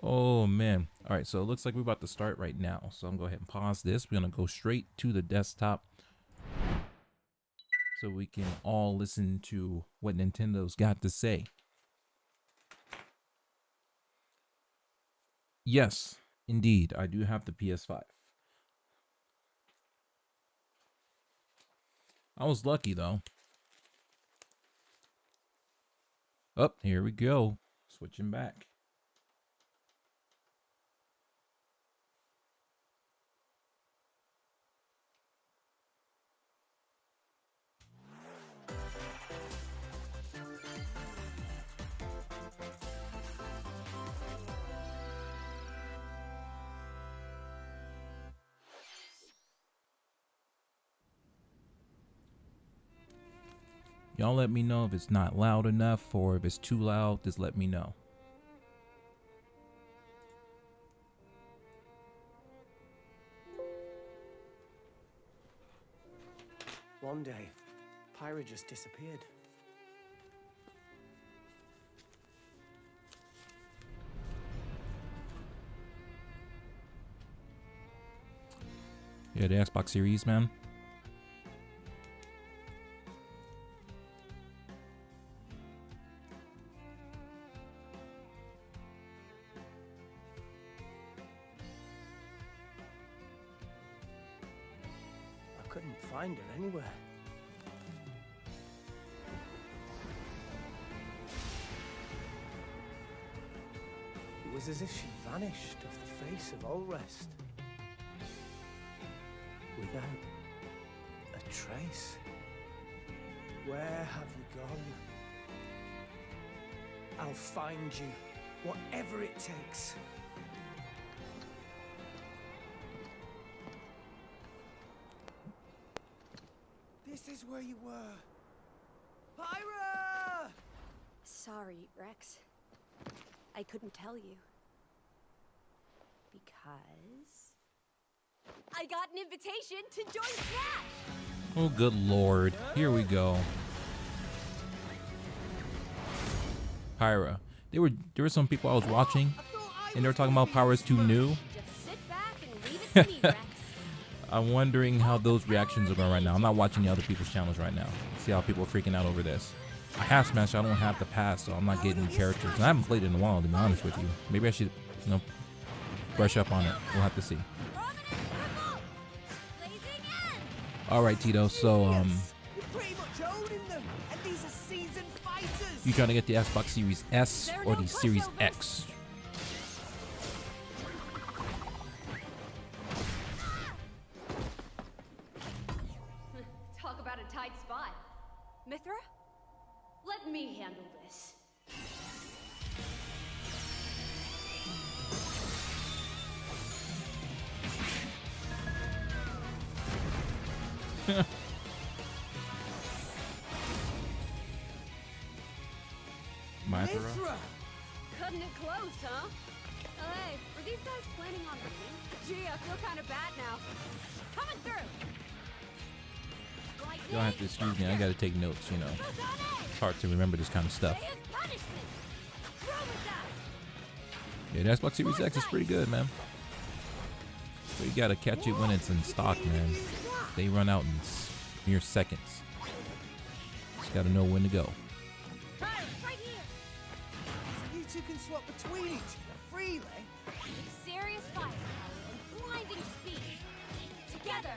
Oh man. All right, so it looks like we're about to start right now. So I'm gonna go ahead and pause this. We're gonna go straight to the desktop so we can all listen to what Nintendo's got to say. Yes, indeed, I do have the PS5. I was lucky though. Up, here we go. Switching back. Y'all let me know if it's not loud enough or if it's too loud, just let me know. One day, Pyra just disappeared. Yeah, the Xbox Series, man. I couldn't find her anywhere. It was as if she vanished off the face of Allrest. Without a trace. Where have you gone? I'll find you, whatever it takes. This is where you were. Pyra! Sorry, Rex. I couldn't tell you. Because I got an invitation to join Smash! Oh, good lord. Here we go. Pyra. There were some people I was watching, and they were talking about Pyra's too new. Just sit back and leave it to me, Rex. I'm wondering how those reactions are going right now. I'm not watching the other people's channels right now. See how people are freaking out over this. I have Smash, I don't have the pass, so I'm not getting new characters. And I haven't played it in a while, to be honest with you. Maybe I should, brush up on it. We'll have to see. All right, Tito. So, You're pretty much owning them, and these are seasoned fighters. you trying to get the Xbox Series S or the Series X? Talk about a tight spot. Mithra? Let me handle this. Mythra? Cutting it close, huh? Hey, were these guys planning on winning? Gee, I feel kind of bad now. Coming through! You don't have to excuse me. I gotta take notes, It's hard to remember this kind of stuff. Yeah, the Xbox Series X is pretty good, man. But you gotta catch it when it's in stock, man. They run out in mere seconds. Just gotta know when to go. Right here! So you two can swap between each other freely. Serious firepower and blinding speed. Together,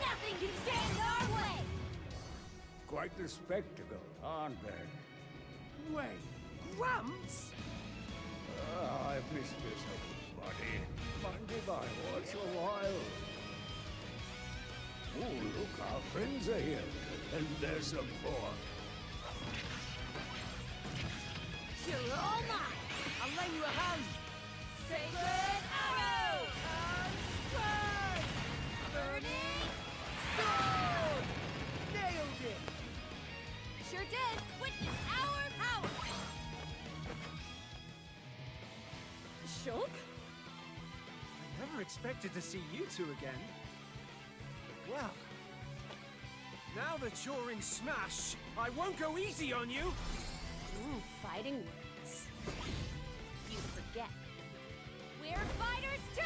nothing can stand in our way! Quite the spectacle, aren't they? Wait, Gramps? I've missed this, buddy. Mind if I watch a while? Oh, look, our friends are here. And there's some more. You're all mine! I'll lend you a hand. Sacred arrow! Burning sword! Nailed it! Sure did! Witness our power! Shulk? I never expected to see you two again. Well, now that you're in Smash, I won't go easy on you. Ooh, fighting words. You forget. 2!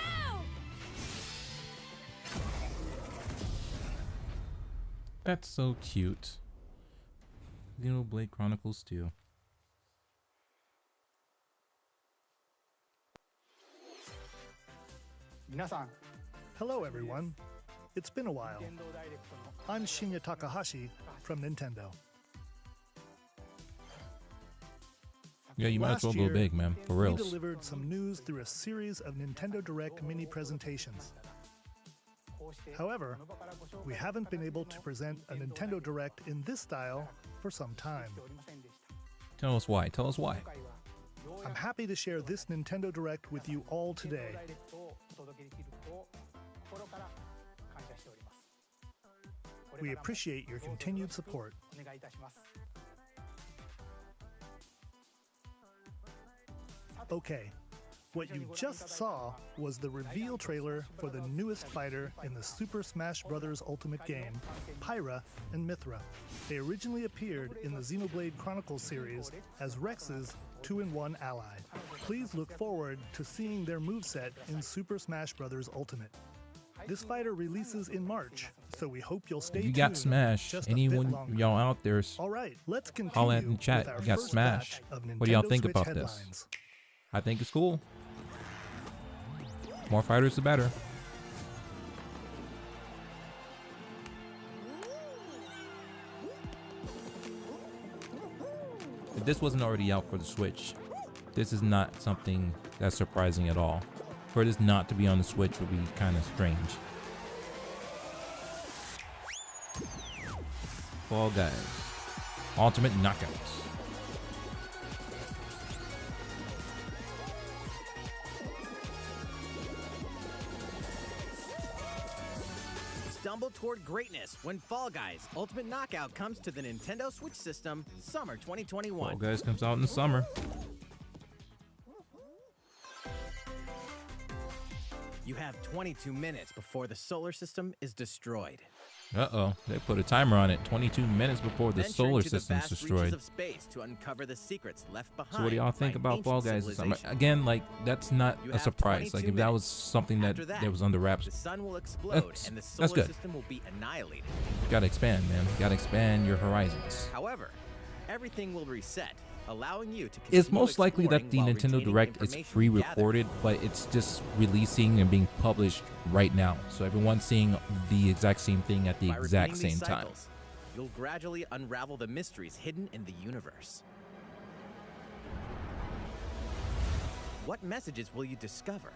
That's so cute. Xenoblade Chronicles 2. Hello everyone. It's been a while. I'm Shinya Takahashi from Nintendo. Yeah, you might as well Last go year, big, man. For We reals. delivered some news through a series of Nintendo Direct mini presentations. However, we haven't been able to present a Nintendo Direct in this style for some time. Tell us why. Tell us why. I'm happy to share this Nintendo Direct with you all today. We appreciate your continued support. Okay, what you just saw was the reveal trailer for the newest fighter in the Super Smash Bros. Ultimate game, Pyra and Mythra. They originally appeared in the Xenoblade Chronicles series as Rex's 2-in-1 ally. Please look forward to seeing their moveset in Super Smash Bros. Ultimate. This fighter releases in March, so we hope you'll stay If you tuned got Smash, just a bit anyone longer. y'all out there, All right, let's continue holla at in chat. with our You got first Smash. batch of What do y'all Nintendo think Switch about this? headlines. I think it's cool. More fighters, the better. If this wasn't already out for the Switch, this is not something that's surprising at all. For this not to be on the Switch would be kind of strange. Fall Guys. Ultimate Knockouts. Stumble toward greatness when Fall Guys Ultimate Knockout comes to the Nintendo Switch system summer 2021. Fall Guys comes out in the summer. You have 22 minutes before the solar system is destroyed. Uh-oh, they put a timer on it. 22 minutes before the Venture solar into the system's vast reaches destroyed. of space to uncover the secrets left behind. So what do y'all think by about ancient Fall Guys this summer? civilization. Again, like, that's not You a have surprise. Like, 22 if that was minutes. something that, After that was under The wraps, sun will explode That's- and the that's solar good. system will be annihilated. gotta expand, man. Gotta expand your horizons. However, everything will reset, allowing you to It's continue most likely that the exploring while Nintendo retaining Direct is information pre-recorded, gathered. but it's just releasing and being published right now. So everyone's seeing the exact same thing at the By exact repeating same these time. cycles, you'll gradually unravel the mysteries hidden in the universe. What messages will you discover?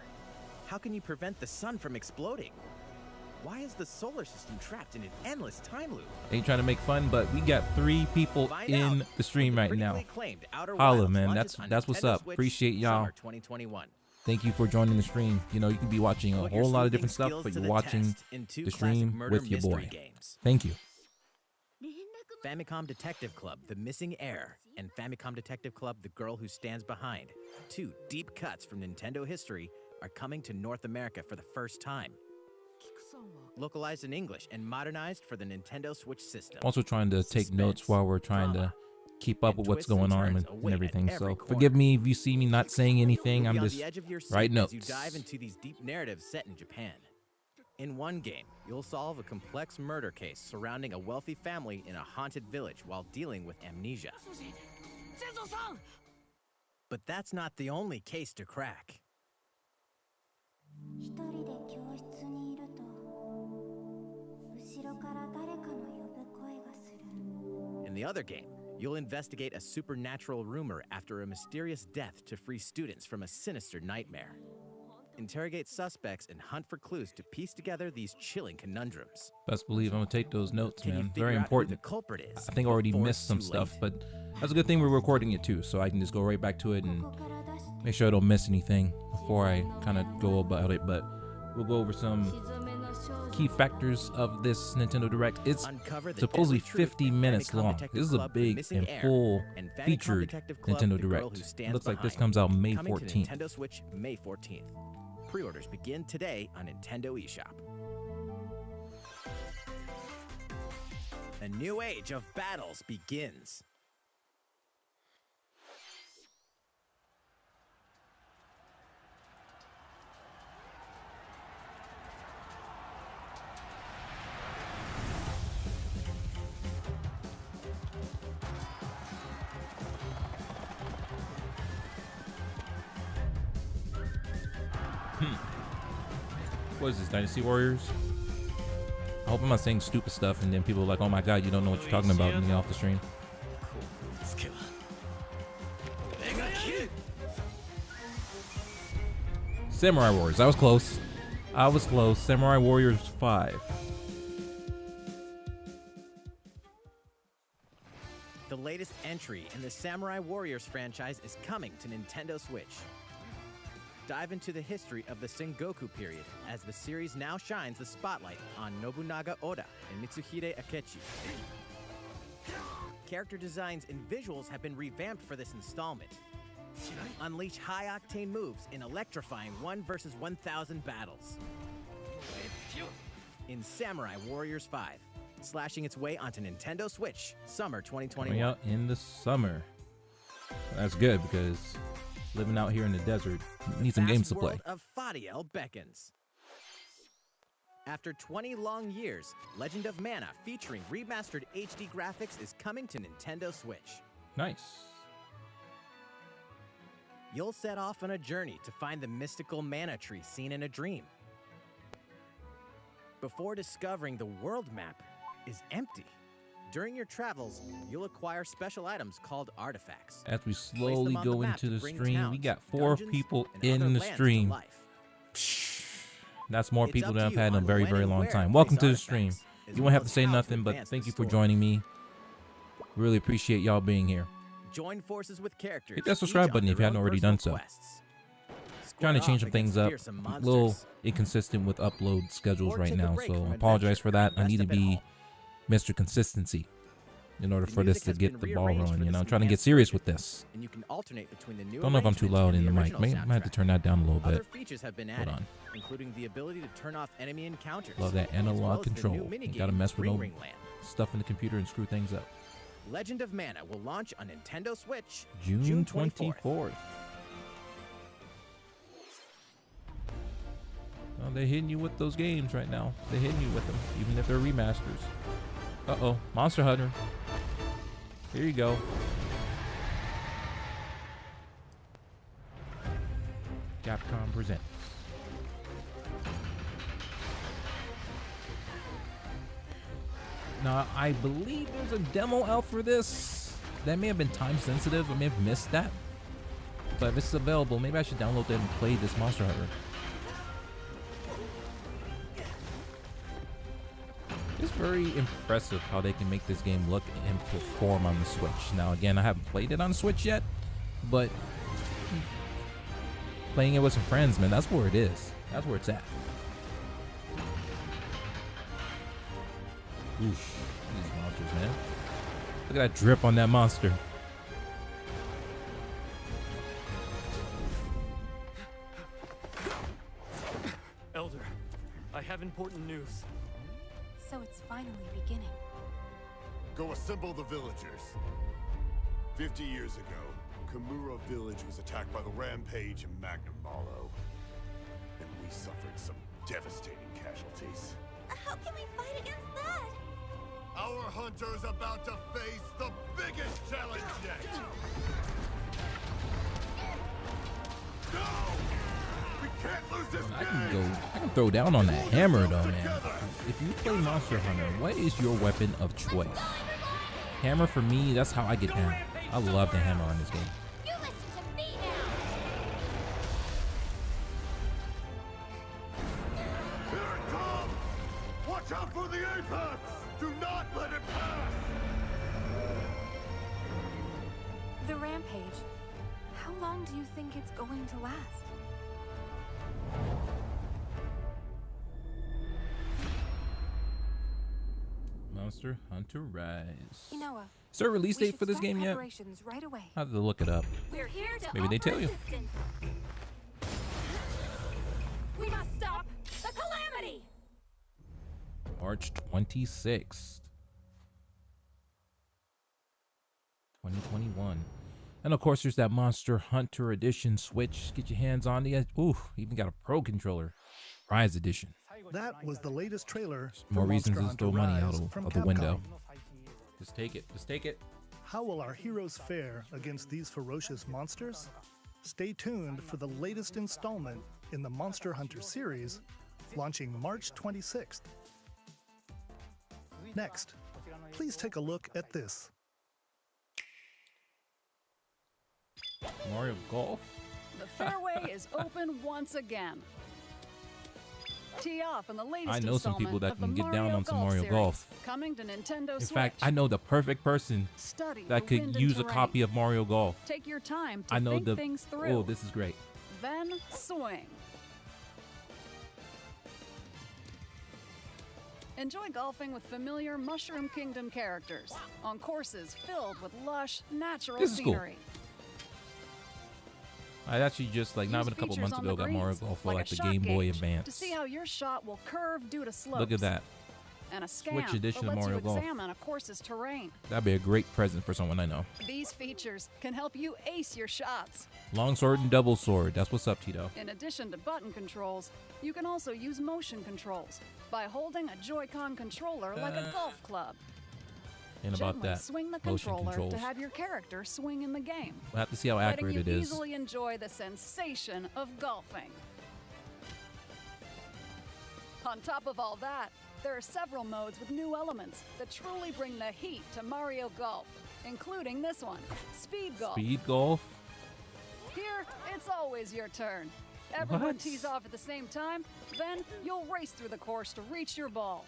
How can you prevent the sun from exploding? Why is the solar system trapped in an endless time loop? Ain't trying to make fun, but we got 3 people Find in out the stream when right now. critically acclaimed Outer Holla, Wilds man. launches That's on what's Nintendo up. Switch Appreciate y'all. Summer 2021. Thank you for joining the stream. You know, you could be watching a Put your whole lot of sleuthing different stuff, skills but to you're the watching test in 2 the classic stream murder with your boy. mystery games. Thank you. Famicom Detective Club: The Missing Heir and Famicom Detective Club: The Girl Who Stands Behind, 2 deep cuts from Nintendo history, are coming to North America for the first time. Localized in English and modernized for the Nintendo Switch system. Also trying to take notes Suspense, while we're trying drama, to keep up and with what's twists and going on turns and await at everything. every So corner. forgive me if you see me not saying anything. You'll I'm be on just the edge of your seat writing as you notes. dive into these deep narratives set in Japan. In one game, you'll solve a complex murder case surrounding a wealthy family in a haunted village while dealing with amnesia. But that's not the only case to crack. 一人で教室にいると後ろから誰かの呼ぶ声がする In the other game, you'll investigate a supernatural rumor after a mysterious death to free students from a sinister nightmare. Interrogate suspects and hunt for clues to piece together these chilling conundrums. Best believe I'm gonna take those notes, Can you man. figure Very out who important. the culprit is? I think I already before missed it's some too stuff, late? but that's a good thing we're recording it too, so I can just go right back to it and ここから出して make sure I don't miss anything before I kind of go about it. But we'll go over some 沈めの少女 key factors of this Nintendo Direct. It's Uncover the supposedly deadly truth 50 in minutes Famicom long. Detective This is a Club: The big Missing and Heir full and Famicom featured Detective Club: Nintendo The Girl Direct. Who Stands Looks like this Behind, comes out May coming to 14th. Nintendo Switch May 14th. Pre-orders begin today on Nintendo eShop. A new age of battles begins. What is this, Dynasty Warriors? I hope I'm not saying stupid stuff and then people are like, oh my god, you don't know what you're talking about, and you get off the stream. Samurai Warriors. I was close. I was close. Samurai Warriors 5. The latest entry in the Samurai Warriors franchise is coming to Nintendo Switch. Dive into the history of the Sengoku period as the series now shines the spotlight on Nobunaga Oda and Mitsuhide Akechi. Character designs and visuals have been revamped for this installment. Unleash high-octane moves in electrifying 1 versus 1,000 battles. In Samurai Warriors 5, slashing its way onto Nintendo Switch, summer 2021. Coming out in the summer. That's good because living out here in the desert, need some games to play. The vast world of Fadiel beckons. After 20 long years, Legend of Mana featuring remastered HD graphics is coming to Nintendo Switch. Nice. You'll set off on a journey to find the mystical mana tree seen in a dream. Before discovering the world map is empty. During your travels, you'll acquire special items called artifacts. As we Place slowly them on the go map into to the bring stream, towns, we got 4 dungeons, people and in other the lands to stream. life. That's more It's people up than to I've you had in a on very, when very and long where time. to Welcome place to the stream. artifacts, as You won't well have to as say how to nothing, but advance thank the you for story. joining me. Really appreciate y'all being here. Join forces with characters. Hit that subscribe each button on if you their haven't own already personal done so. quests. Trying to Square change off some things against up. fearsome A little monsters. inconsistent with upload schedules Or right take a now, break so from I apologize adventure for that. and I need to rest a bit be home. Mr. Consistency in order The for this music to has get been the ball rearranged rolling. for You know, this I'm trying to get enhanced serious version, with this. and you can alternate between the new Don't know if I'm too arrangements loud and in the mic. original Might have to soundtrack. turn that down a little Other bit. features have been Hold added, on. including the ability to turn off enemy encounters. Love that as well analog as the control. new You minigame, gotta mess with Green no Ring Land. stuff in the computer and screw things up. Legend of Mana will launch on Nintendo Switch June 24th. 24th. Oh, they're hitting you with those games right now. They're hitting you with them, even if they're remasters. Uh-oh, Monster Hunter. Here you go. Capcom presents. Now, I believe there's a demo out for this. That may have been time sensitive. I may have missed that. But if it's available, maybe I should download that and play this Monster Hunter. It's very impressive how they can make this game look and perform on the Switch. Now, again, I haven't played it on the Switch yet, but playing it with some friends, man, that's where it is. That's where it's at. Oof, these monsters, man. Look at that drip on that monster. Elder, I have important news. So it's finally beginning. Go assemble the villagers. 50 years ago, Kamura village was attacked by the Rampage and Magnum Malo. And we suffered some devastating casualties. How can we fight against that? Our hunter's about to face the biggest challenge yet! No! We can't lose this I game! can throw down on that hammer though, man. If you play Monster Hunter, what is your weapon of choice? Hammer for me, that's how I get down. I love the hammer on this game. You listen to me now! Here it comes! Watch out for the apex! Do not let it pass! The rampage. How long do you think it's going to last? Monster Hunter Rise. Inoa, Is there a release we date should for this start game yet? preparations right away. I have to look it up. We're here to Maybe they offer tell you. assistance. We must stop the calamity. March 26th. 2021. And of course, there's that Monster Hunter Edition Switch. Get your hands on the. Ooh, even got a Pro controller. Rise Edition. That was the latest trailer for More reasons Monster to Hunter throw money Rise out from of the Capcom. window. Just take it. Just take it. How will our heroes fare against these ferocious monsters? Stay tuned for the latest installment in the Monster Hunter series, launching March 26th. Next, please take a look at this. Mario Golf? The fairway is open once again. Tee off in the latest I know some people installment that of the can get down Mario on some Golf Mario series, Golf. coming to Nintendo In Switch. fact, I know the perfect person Study that the could wind and use a terrain. copy of Mario Golf. Take your time to I know think the. things through. Oh, this is great. Then swing. Enjoy golfing with familiar Mushroom Kingdom characters on courses filled with lush, natural This is cool. scenery. I actually just like not Use even a couple features months on ago the got Mario greens, Golf for like like a the shot Game Boy gauge, Advance. to see how your shot will curve due to slopes. Look at that. And a scan Switch edition that of lets Mario you Golf. examine a course's terrain. That'd be a great present for someone I know. These features can help you ace your shots. Long sword and double sword. That's what's up, Tito. In addition to button controls, you can also use motion controls by holding a Joy-Con controller like a golf club. And about Gently that, swing the motion controller controls. to have your character swing in the game, We'll have to see how letting accurate you it is. easily enjoy the sensation of golfing. On top of all that, there are several modes with new elements that truly bring the heat to Mario Golf, including this one, Speed Golf. Speed golf? Here, it's always your turn. Everyone What? tees off at the same time, then you'll race through the course to reach your ball.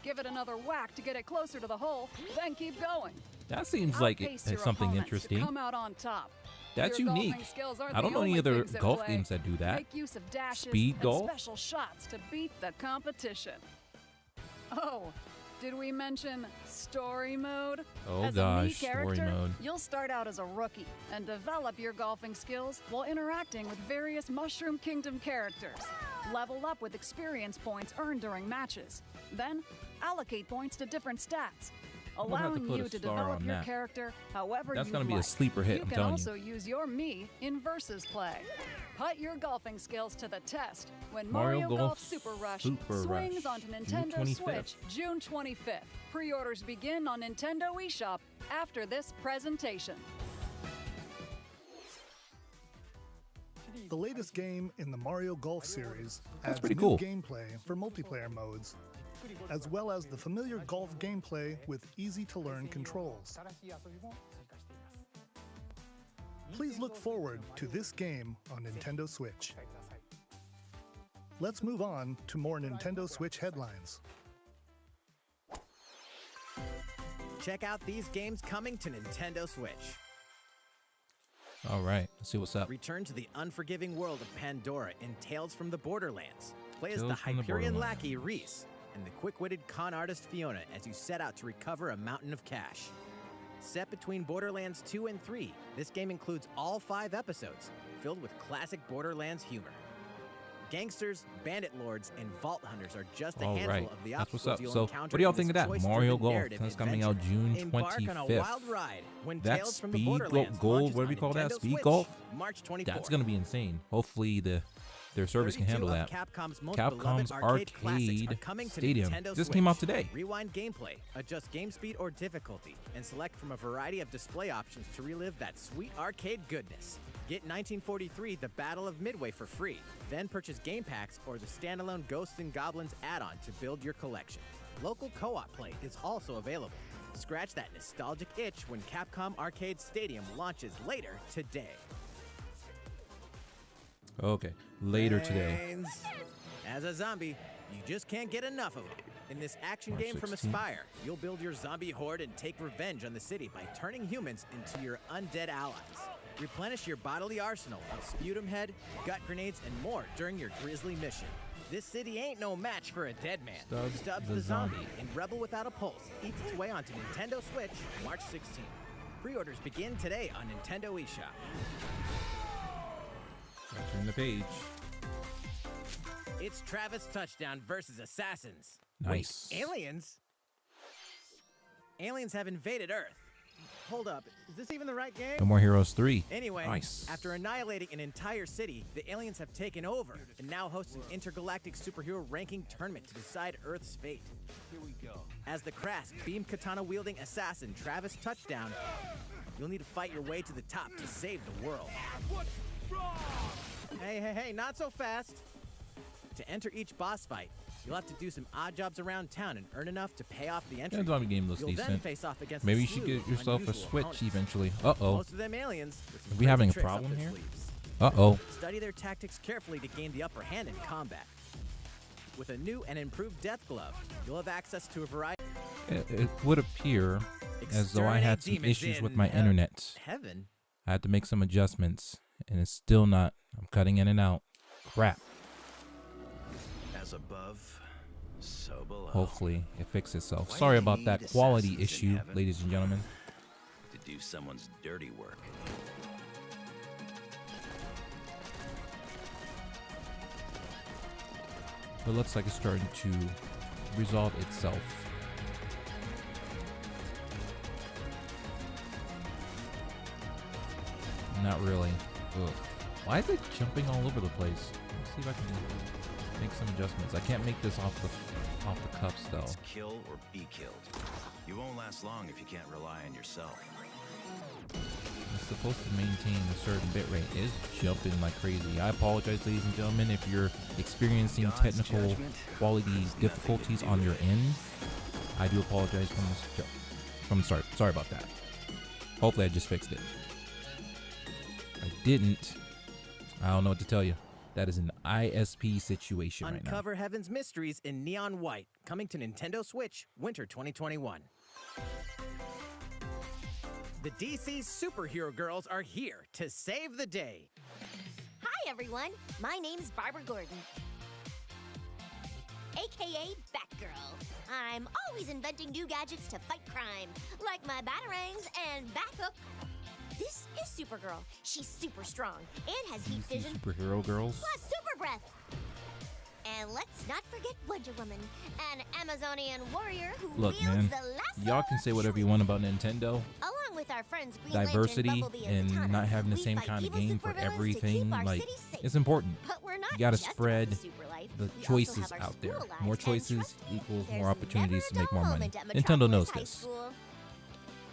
Give it another whack to get it closer to the hole, then keep going. That seems like Outpace it's your something opponents interesting. To come out on top. That's Your golfing unique. skills aren't I don't the know any only other things at golf play. games that do that. Make use of dashes Speed and golf? special shots to beat the competition. Oh, did we mention story mode? Oh As a gosh, Mii story character, mode. You'll start out as a rookie and develop your golfing skills while interacting with various Mushroom Kingdom characters. Level up with experience points earned during matches. Then, allocate points to different stats, gonna have to allowing put you a to star develop on your that. character however That's you gonna like. be a sleeper hit, You I'm can telling you. also use your Mii in versus play. Put your golfing skills to the test when Mario Mario, Golf Super Rush Super swings Rush, onto June Nintendo 25th. Switch June 25th. Pre-orders begin on Nintendo eShop after this presentation. The latest game in the Mario Golf series adds pretty new cool. gameplay for multiplayer modes, as well as the familiar golf gameplay with easy-to-learn controls. Please look forward to this game on Nintendo Switch. Let's move on to more Nintendo Switch headlines. Check out these games coming to Nintendo Switch. All right, let's see what's up. Return to the unforgiving world of Pandora in Tales from the Borderlands. Play as the Tales from the Hyperion Borderlands. lackey Reese and the quick-witted con artist Fiona as you set out to recover a mountain of cash. Set between Borderlands 2 and 3, this game includes all 5 episodes, filled with classic Borderlands humor. Gangsters, bandit lords, and vault hunters are just a All handful right, of the that's what's obstacles up. you'll So, encounter what do y'all in think of this that? choice-driven Mario Golf. narrative That's coming out adventure. June Embark on a 25th. wild ride when That Tales from the Speed Borderlands Gold, launches what do we on call that? Nintendo Speed Switch, Golf? March 24th. That's gonna be insane. Hopefully their service can handle 32 that. of Capcom's most Capcom's beloved arcade classics are Arcade coming to Stadium Nintendo just came out Switch. today. Rewind gameplay, adjust game speed or difficulty, and select from a variety of display options to relive that sweet arcade goodness. Get 1943 The Battle of Midway for free. Then purchase game packs or the standalone Ghosts and Goblins add-on to build your collection. Local co-op play is also available. Scratch that nostalgic itch when Capcom Arcade Stadium launches later today. Okay, later today. Brains. As a zombie, you just can't get enough of them. In this action March game from 16th. Aspire, you'll build your zombie horde and take revenge on the city by turning humans into your undead allies. Replenish your bodily arsenal of sputum head, gut grenades, and more during your grisly mission. This city ain't no match for a dead man. Stubbs the the zombie Zombie. and Rebel Without a Pulse eats its way onto Nintendo Switch March 16th. Pre-orders begin today on Nintendo eShop. Turn the page. It's Travis Touchdown versus Assassins. Nice. Wait, aliens? Aliens have invaded Earth. Hold up, is this even the right game? No More Heroes 3. Anyway, Nice. after annihilating an entire city, the aliens have taken over and now host an intergalactic superhero ranking tournament to decide Earth's fate. Here we go. As the crass, beam katana-wielding assassin Travis Touchdown, you'll need to fight your way to the top to save the world. Hey, not so fast. To enter each boss fight, you'll have to do some odd jobs around town and earn enough to pay off the entry. That zombie game looks You'll then decent. face off against Maybe a you should slew get of yourself a unusual Switch opponents. eventually. Uh-oh. Most of them aliens. with some Are we having a crazy tricks up problem their here? sleeves. Uh-oh. Study their tactics carefully to gain the upper hand in combat. With a new and improved Death Glove, you'll have access to a variety. It would appear as though I had some Exterminate issues with demons my in internet. Heaven. I had to make some adjustments, and it's still not. I'm cutting in and out. Crap. As above, so below. Hopefully, it fixes itself. Why Sorry did you about that need quality assassins in issue, heaven? ladies and gentlemen. To do someone's dirty work. But it looks like it's starting to resolve itself. Not really. Ugh. Why is it jumping all over the place? Let's see if I can make some adjustments. I can't make this off the cuffs though. It's kill or be killed. You won't last long if you can't rely on yourself. It's supposed to maintain a certain bitrate. It is jumping like crazy. I apologize, ladies and gentlemen, if you're experiencing God's technical judgment quality has nothing difficulties to do on your with it. end. I do apologize from the start. Sorry about that. Hopefully I just fixed it. I didn't. I don't know what to tell you. That is an ISP situation right now. Uncover Heaven's mysteries in neon white, coming to Nintendo Switch winter 2021. The DC superhero girls are here to save the day. Hi, everyone. My name's Barbara Gordon, aka Batgirl. I'm always inventing new gadgets to fight crime, like my batarangs and Bathook. This is Supergirl. She's super strong and has heat DC vision, superhero girls. plus super breath. And let's not forget Wonder Woman, an Amazonian warrior who Look, wields man, the lasso y'all can say whatever you want about Nintendo. along with our friends Green Diversity Lantern, Bumblebee, and and Zatanna. not having the We same fight kind of evil game for supervillains to everything, keep our like, city safe. it's important. But we're not You gotta just about spread the super life. the We also choices have our out there. school lives, More and choices trust me, equals there's more opportunities never to a make more dull money. moment at Nintendo Metropolis knows High this. School.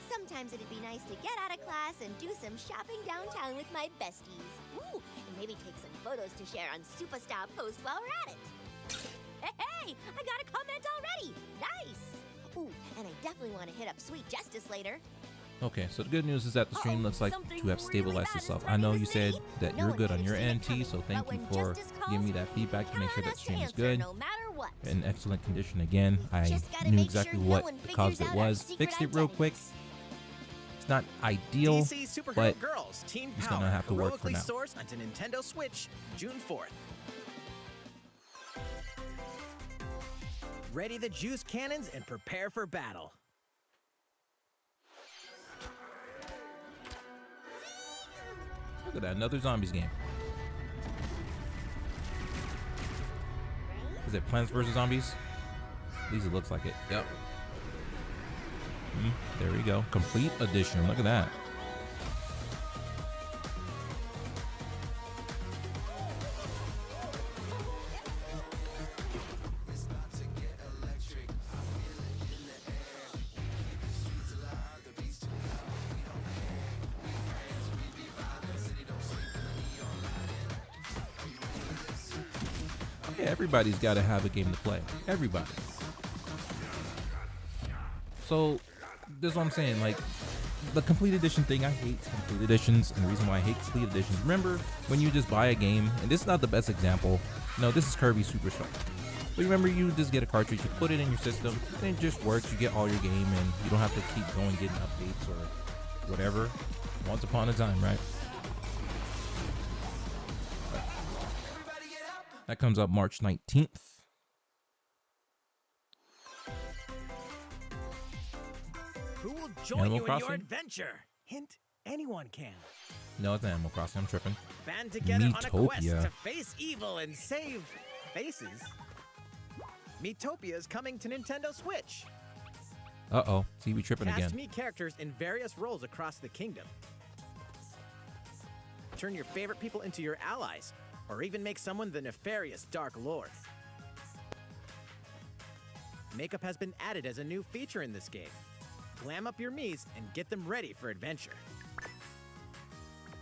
Sometimes it'd be nice to get out of class and do some shopping downtown with my besties. Ooh, and maybe take some photos to share on Superstar Post while we're at it. Hey, I got a comment already. Nice. Ooh, and I definitely want to hit up Sweet Justice later. Okay, so the good news is that the stream looks like something to have really stabilized bad is itself. I running know the you said city. that No you're one good might on have your seen it end, T, coming, so thank but you when for justice giving me calls, that feedback to make sure that the stream is answer good. no matter what. In excellent condition again. I just gotta knew make exactly sure no what one caused figures it out our was. secret Fixed it real quick. identities. It's not ideal, DC superhero but girls team it's power gonna have to work for heroically now. sourced onto Nintendo Switch June 4th. Ready the juice cannons and prepare for battle. Look at that, another zombies game. Is it Plants vs. Zombies? At least it looks like it. Yep. There we go. Complete edition. Look at that. Yeah, everybody's got to have a game to play. Everybody. So, this is what I'm saying. Like, the complete edition thing, I hate complete editions. And the reason why I hate complete editions, remember when you just buy a game, and this is not the best example. No, this is Kirby Superstar. But remember, you just get a cartridge, you put it in your system, and it just works. You get all your game, and you don't have to keep going getting updates or whatever. Once upon a time, right? That comes up March 19th. Who will join Animal you in Crossing? your adventure? Hint, anyone can. No, it's Animal Crossing. I'm tripping. Band together on a quest Miitopia. to face evil and save faces. Miitopia is coming to Nintendo Switch. Uh-oh. See, we tripping Cast again. me characters in various roles across the kingdom. Turn your favorite people into your allies, or even make someone the nefarious Dark Lord. Makeup has been added as a new feature in this game. Glam up your Miis and get them ready for adventure.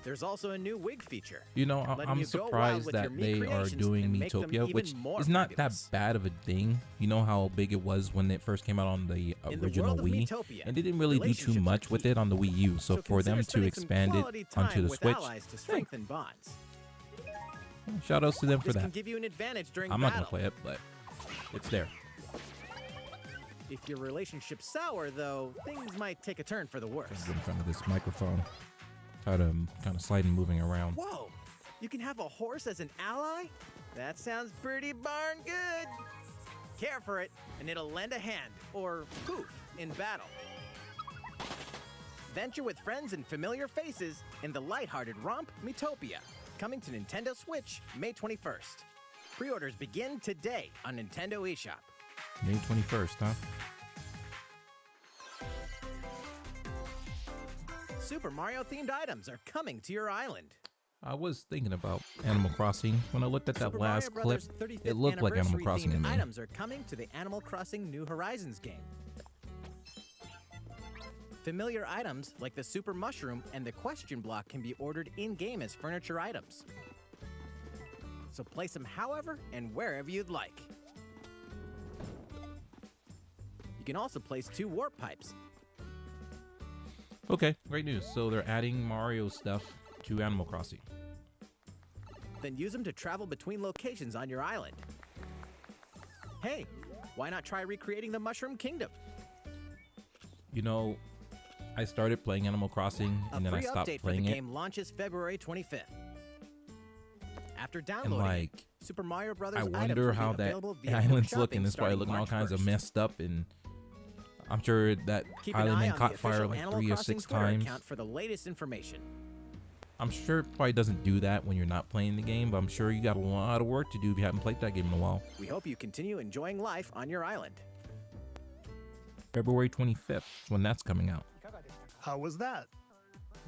There's also a new wig feature. You know, letting I'm you go wild surprised with that your Mii they are creations doing and make them Miitopia, even which more is not fabulous. that bad of a thing. You know how big it was when it first came out on the In the original world of Wii, Miitopia, and they didn't really do too relationships are much with key. it on the Wii U. So for them consider to spending some expand quality it onto time the with Switch, allies to strengthen bonds. shout outs to them for This can that. give you an advantage during I'm not battle. gonna play it, but it's there. If your relationship's sour, though, things might take a turn for the worse. Get in front of this microphone. Try to kind of slide and moving around. Whoa! You can have a horse as an ally? That sounds pretty darn good. Care for it, and it'll lend a hand, or poof, in battle. Venture with friends and familiar faces in the lighthearted romp Miitopia, coming to Nintendo Switch May 21st. Pre-orders begin today on Nintendo eShop. May 21st, huh? Super Mario-themed items are coming to your island. I was thinking about Animal Crossing. When I looked at that Super last Mario clip, Brothers 35th it looked like Animal Crossing to anniversary-themed me. items are coming to the Animal Crossing New Horizons game. Familiar items like the Super Mushroom and the Question Block can be ordered in-game as furniture items. So place them however and wherever you'd like. You can also place 2 warp pipes. Okay, great news. So they're adding Mario stuff to Animal Crossing. Then use them to travel between locations on your island. Hey, why not try recreating the Mushroom Kingdom? You know, I started playing Animal Crossing and then I free stopped update for the playing it. game launches February 25th. After And downloading like, it, Super Mario Brothers I items wonder will be how that available via island's shopping looking. It's probably starting looking all March kinds of 1st. messed up, and I'm sure that Keep an island eye been on caught the fire official like Animal 3 or Crossing 6 Twitter times. account for the latest information. I'm sure it probably doesn't do that when you're not playing the game, but I'm sure you got a lot of work to do if you haven't played that game in a while. We hope you continue enjoying life on your island. February 25th, when that's coming out. How was that?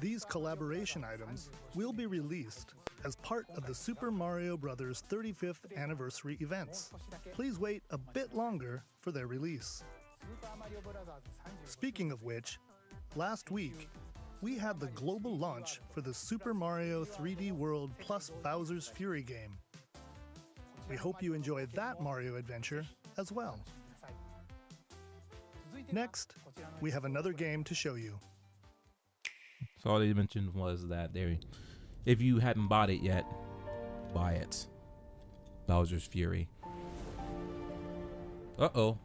These collaboration items will be released as part of the Super Mario Bros. 35th anniversary events. Please wait a bit longer for their release. Speaking of which, last week, we had the global launch for the Super Mario 3D World plus Bowser's Fury game. We hope you enjoyed that Mario adventure as well. Next, we have another game to show you. So all they mentioned was that if you hadn't bought it yet, buy it. Bowser's Fury. Uh-oh.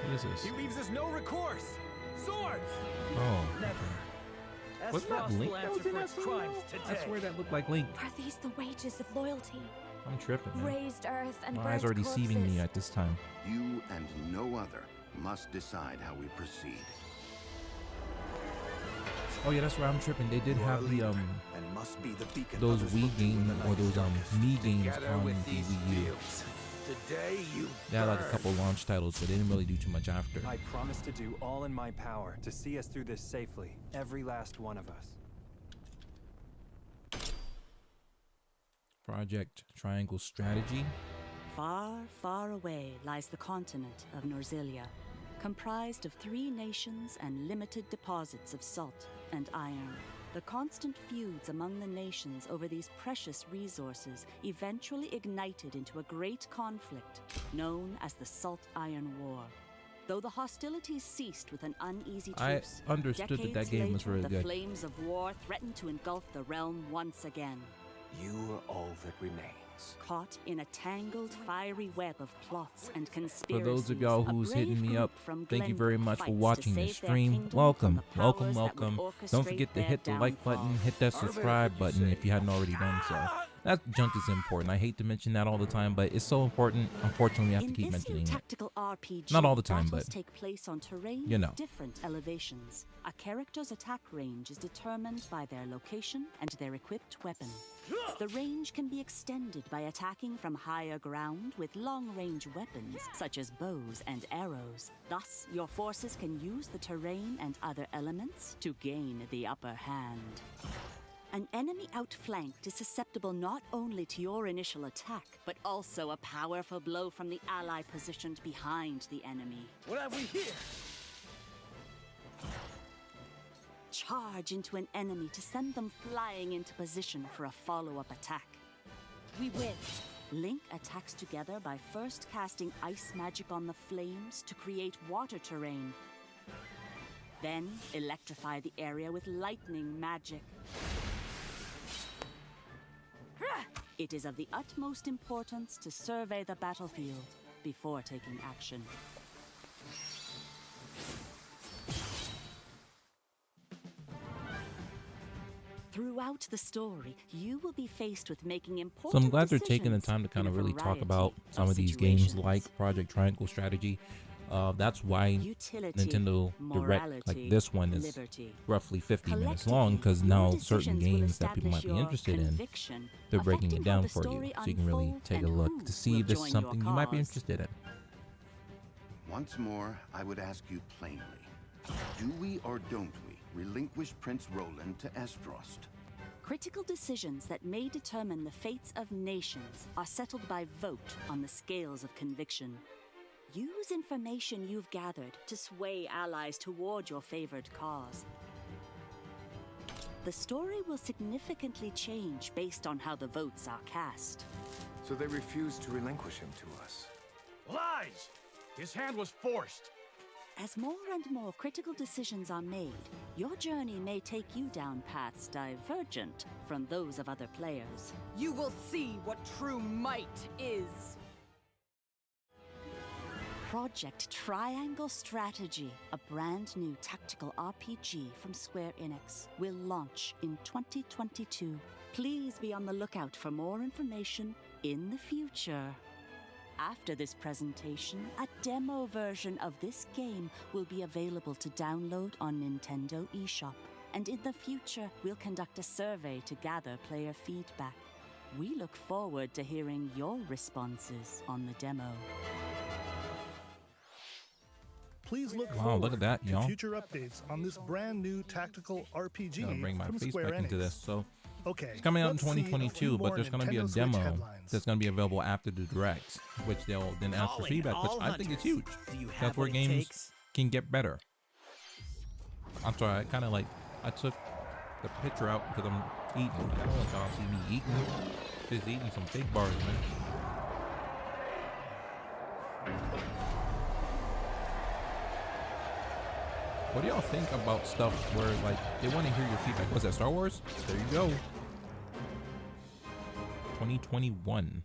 What is this? He leaves us no recourse. Swords! Oh. Never. Was that Link that was in that for its song? crimes I today. swear that looked like Link. Are these the wages of loyalty? I'm tripping, man. Raised earth and My eyes are burnt deceiving me corpses? at this time. You and no other must decide how we proceed. Oh yeah, that's right. I'm tripping. They did You are have a the leader, and must be the beacon those others Wii look to in games the or night those darkness. Mii games Together on the with these Wii U. fields, today you They had like a burn. couple launch titles, but they didn't really do too much after. I promise to do all in my power to see us through this safely, every last one of us. Project Triangle Strategy. Far, far away lies the continent of Norzilia, comprised of 3 nations and limited deposits of salt and iron. The constant feuds among the nations over these precious resources eventually ignited into a great conflict known as the Salt Iron War. Though the hostilities ceased with an uneasy I truce, understood that decades game was later, really the good. flames of war threatened to engulf the realm once again. You are all that remains. Caught in a tangled, fiery web of plots and For conspiracies. those of y'all a who's brave hitting me group up, from thank you Glenwood very much for fights to watching save this their stream. kingdom from Welcome, the welcome, powers that would welcome. Don't forget orchestrate to their hit the like button, hit that downfall. subscribe button if you hadn't already done so. That junk is important. I hate to mention that all the time, but it's so important. Unfortunately, we have to keep In this new mentioning it. tactical RPG, Not all the time, battles but take place on terrain you know. with different elevations. A character's attack range is determined by their location and their equipped weapon. The range can be extended by attacking from higher ground with long-range weapons such as bows and arrows. Thus, your forces can use the terrain and other elements to gain the upper hand. An enemy outflanked is susceptible not only to your initial attack, but also a powerful blow from the ally positioned behind the enemy. What have we here? Charge into an enemy to send them flying into position for a follow-up attack. We win. Link attacks together by first casting ice magic on the flames to create water terrain. Then electrify the area with lightning magic. It is of the utmost importance to survey the battlefield before taking action. Throughout the story, you will be faced with making important So I'm glad they're taking the decisions time to kind in of a really talk variety about some of these games situations. like Project Triangle Strategy. That's why Utility, Nintendo Direct like morality, this one is liberty. roughly 50 minutes long, because now certain decisions will games that people might be establish your interested in, conviction, they're breaking affecting it how down the for you, story so you can really unfolds take a and look who to see will if this is join your something you might be cause. interested in. Once more, I would ask you plainly, do we or don't we relinquish Prince Roland to Esdrost? Critical decisions that may determine the fates of nations are settled by vote on the scales of conviction. Use information you've gathered to sway allies toward your favored cause. The story will significantly change based on how the votes are cast. So they refused to relinquish him to us. Lies! His hand was forced. As more and more critical decisions are made, your journey may take you down paths divergent from those of other players. You will see what true might is. Project Triangle Strategy, a brand new tactical RPG from Square Enix, will launch in 2022. Please be on the lookout for more information in the future. After this presentation, a demo version of this game will be available to download on Nintendo eShop. And in the future, we'll conduct a survey to gather player feedback. We look forward to hearing your responses on the demo. Please look Wow, forward look at that, to y'all. future updates on this brand new tactical RPG Gotta bring my from face Square back into Enix. this. So Okay, it's coming out in let's see a 2022, few but more there's going to be a Nintendo Switch demo headlines. that's going to be available after the Direct, which they'll then ask for feedback, which I think is huge. That's where games can get better. I'm sorry, I took the picture out because I'm eating. I don't want y'all to see me eating. Just eating some fake bars, man. What do y'all think about stuff where like they want to hear your feedback? What's that, Star Wars? There you go. 2021.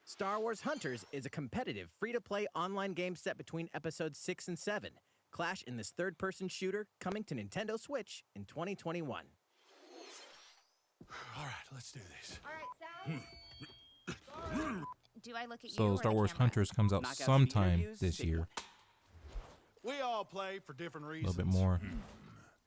Star Wars Hunters is a competitive, free-to-play online game set between episodes 6 and 7. Clash in this third-person shooter coming to Nintendo Switch in 2021. All right, let's do this. All right, Sal. Do I look at you So or Star the Wars camera? Hunters comes out sometime this year. We all play for different A reasons. little bit more.